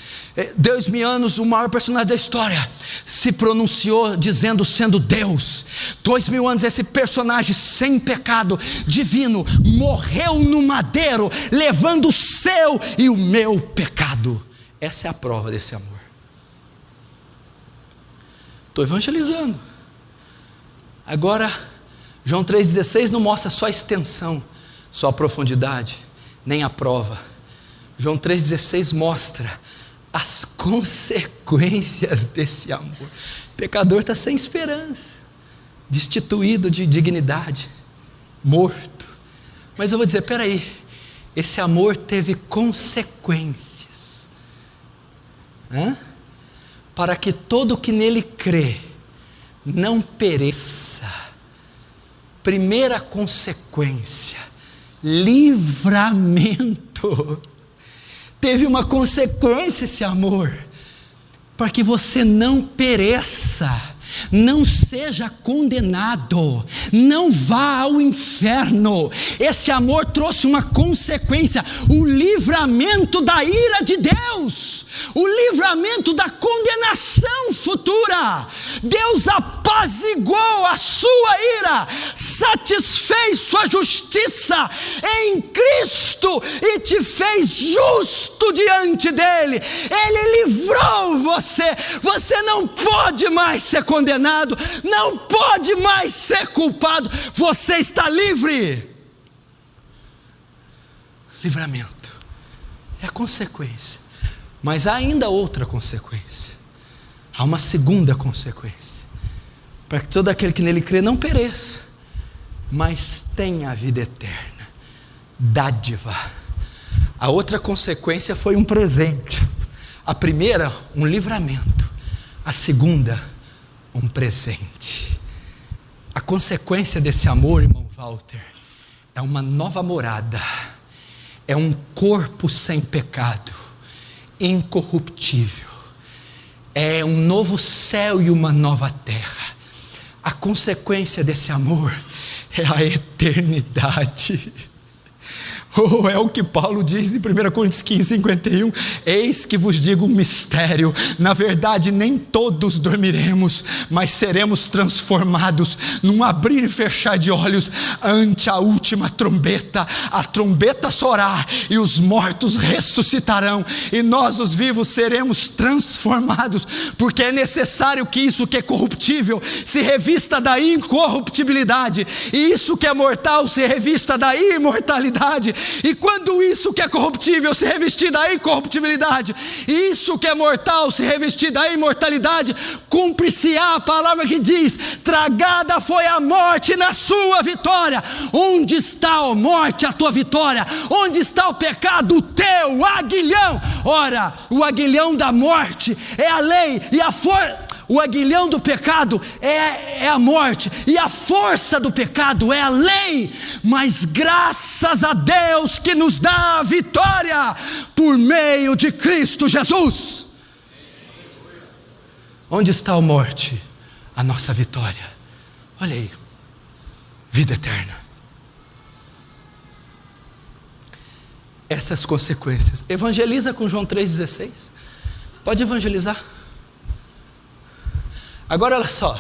2000 anos, o maior personagem da história se pronunciou dizendo sendo Deus. 2000 anos, esse personagem sem pecado, divino, morreu no madeiro, levando o seu e o meu pecado. Essa é a prova desse amor. Estou evangelizando. Agora, João 3,16 não mostra só a extensão, só a profundidade, nem a prova. João 3,16 mostra as consequências desse amor. O pecador está sem esperança, destituído de dignidade, morto. Mas eu vou dizer, peraí, esse amor teve consequências. Para que todo que nele crê não pereça. Primeira consequência, livramento. Teve uma consequência esse amor, para que você não pereça, não seja condenado, não vá ao inferno. Esse amor trouxe uma consequência, o livramento da ira de Deus, o livramento da condenação futura. Deus apaziguou a sua ira, satisfez sua justiça em Cristo e te fez justo diante dele. Ele livrou você. Você não pode mais ser condenado, não pode mais ser culpado. Você está livre. Livramento é a consequência. Mas há ainda outra consequência. Há uma segunda consequência. Para que todo aquele que nele crê não pereça, mas tenha a vida eterna. Dádiva. A outra consequência foi um presente. A primeira, um livramento. A segunda, um presente. A consequência desse amor, irmão Walter, é uma nova morada. É um corpo sem pecado, incorruptível. É um novo céu e uma nova terra. A consequência desse amor é a eternidade. É o que Paulo diz em 1 Coríntios 15:51, eis que vos digo um mistério, na verdade nem todos dormiremos, mas seremos transformados num abrir e fechar de olhos, ante a última trombeta. A trombeta soará e os mortos ressuscitarão, e nós os vivos seremos transformados, porque é necessário que isso que é corruptível se revista da incorruptibilidade, e isso que é mortal se revista da imortalidade. E quando isso que é corruptível se revestir da incorruptibilidade, e isso que é mortal se revestir da imortalidade, cumpre-se-á a palavra que diz: tragada foi a morte na sua vitória. Onde está, ó morte, a tua vitória? Onde está o pecado, o teu aguilhão? Ora, o aguilhão da morte é a lei, e a força. O aguilhão do pecado é a morte, e a força do pecado é a lei, mas graças a Deus que nos dá a vitória, por meio de Cristo Jesus. Onde está a morte? A nossa vitória. Olha aí, vida eterna. Essas consequências. Evangeliza com João 3,16. Pode evangelizar. Agora olha só,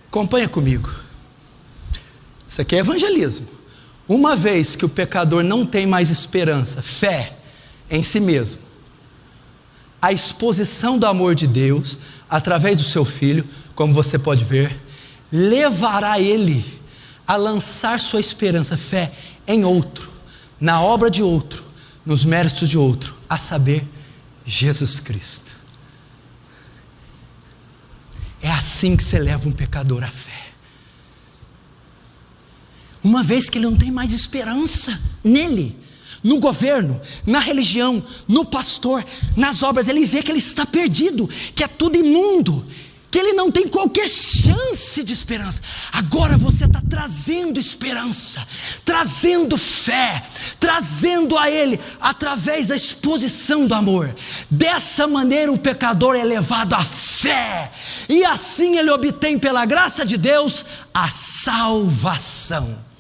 acompanha comigo. Isso aqui é evangelismo. Uma vez que o pecador não tem mais esperança, fé em si mesmo, a exposição do amor de Deus, através do seu Filho, como você pode ver, levará ele a lançar sua esperança, fé em outro, na obra de outro, nos méritos de outro, a saber, Jesus Cristo. É assim que você leva um pecador à fé. Uma vez que ele não tem mais esperança nele, no governo, na religião, no pastor, nas obras, ele vê que ele está perdido, que é tudo imundo, que ele não tem qualquer chance de esperança. Agora você está trazendo esperança, trazendo fé, trazendo a ele, através da exposição do amor. Dessa maneira o pecador é levado à fé, e assim ele obtém pela graça de Deus a salvação.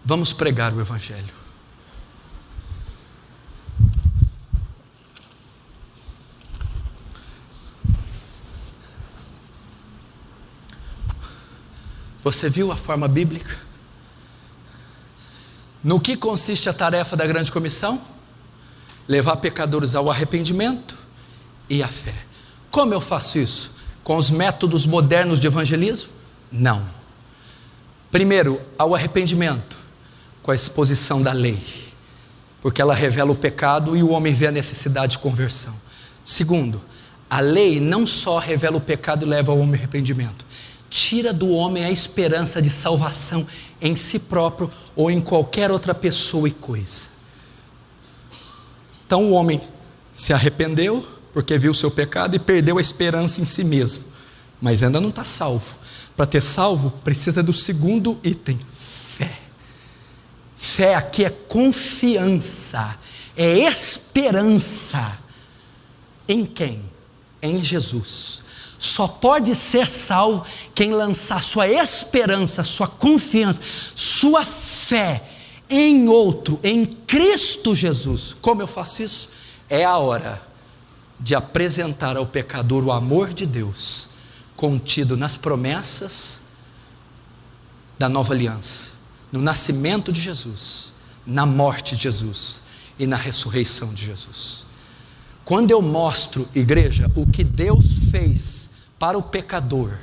Vamos pregar o Evangelho. Você viu a forma bíblica? No que consiste a tarefa da grande comissão? Levar pecadores ao arrependimento e à fé. Como eu faço isso? Com os métodos modernos de evangelismo? Não. Primeiro, ao arrependimento, com a exposição da lei, porque ela revela o pecado e o homem vê a necessidade de conversão. Segundo, a lei não só revela o pecado e leva ao homem ao arrependimento, tira do homem a esperança de salvação em si próprio ou em qualquer outra pessoa e coisa. Então o homem se arrependeu porque viu o seu pecado e perdeu a esperança em si mesmo, mas ainda não está salvo. Para ter salvo precisa do segundo item, fé. Fé aqui é confiança, é esperança. Em quem? Em Jesus. Só pode ser salvo quem lançar sua esperança, sua confiança, sua fé em outro, em Cristo Jesus. Como eu faço isso? É a hora de apresentar ao pecador o amor de Deus, contido nas promessas da nova aliança, no nascimento de Jesus, na morte de Jesus e na ressurreição de Jesus. Quando eu mostro, igreja, o que Deus fez para o pecador,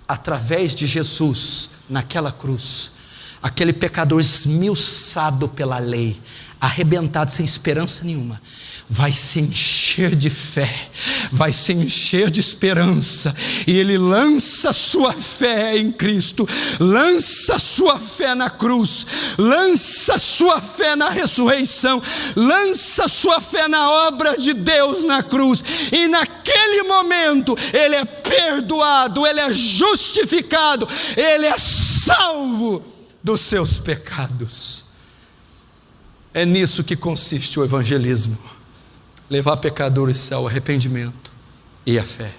através de Jesus, naquela cruz, aquele pecador esmiuçado pela lei, arrebentado sem esperança nenhuma, vai se encher de fé, vai se encher de esperança, e ele lança sua fé em Cristo, lança sua fé na cruz, lança sua fé na ressurreição, lança sua fé na obra de Deus na cruz, e naquele momento ele é perdoado, ele é justificado, ele é salvo dos seus pecados. É nisso que consiste o evangelismo: levar pecadores ao arrependimento e à fé.